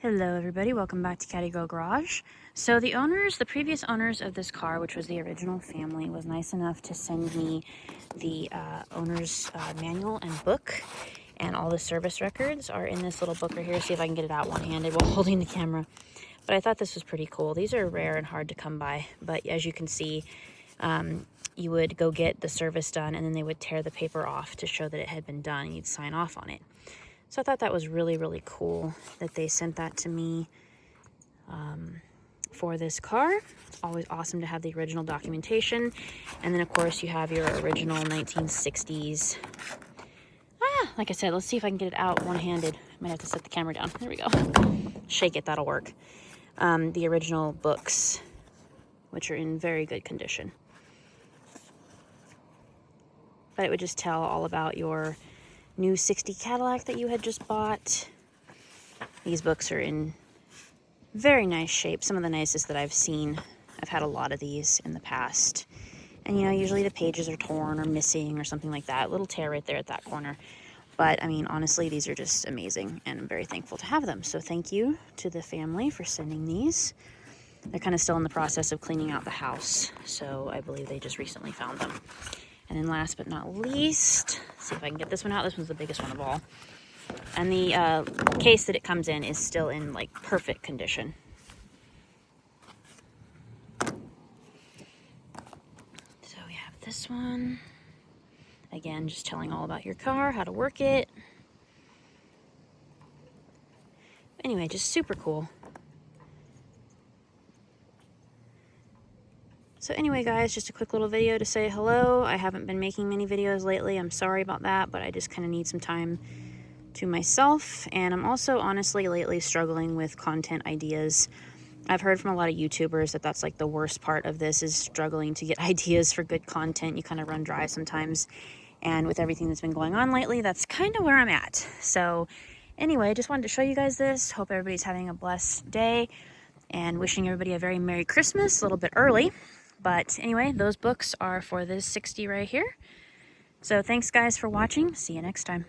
Hello everybody, welcome back to Caddy Girl Garage. So the previous owners of this car, which was the original family, was nice enough to send me the owner's manual and book, and all the service records are in this little book right here. See if I can get it out one-handed while holding the camera. But I thought this was pretty cool. These are rare and hard to come by, but as you can see, you would go get the service done and then they would tear the paper off to show that it had been done and you'd sign off on it. So I thought that was really, really cool that they sent that to me for this car. It's always awesome to have the original documentation. And then, of course, you have your original 1960s. Like I said, let's see if I can get it out one-handed. Might have to set the camera down. There we go. Shake it, that'll work. The original books, which are in very good condition. But it would just tell all about your new 60 Cadillac that you had just bought. These books are in very nice shape, some of the nicest that I've seen. I've had a lot of these in the past, and you know, usually the pages are torn or missing or something like that. A little tear right there at that corner, but I mean, honestly, these are just amazing and I'm very thankful to have them. So thank you to the family for sending these. They're kind of still in the process of cleaning out the house, so I believe they just recently found them. And then last but not least, let's see if I can get this one out. This one's the biggest one of all. And the case that it comes in is still in like perfect condition. So we have this one. Again, just telling all about your car, how to work it. Anyway, just super cool. So anyway, guys, just a quick little video to say hello. I haven't been making many videos lately. I'm sorry about that, but I just kind of need some time to myself. And I'm also honestly lately struggling with content ideas. I've heard from a lot of YouTubers that that's like the worst part of this, is struggling to get ideas for good content. You kind of run dry sometimes. And with everything that's been going on lately, that's kind of where I'm at. So anyway, just wanted to show you guys this. Hope everybody's having a blessed day and wishing everybody a very Merry Christmas, a little bit early. But anyway, those books are for this 60 right here. So thanks guys for watching. See you next time.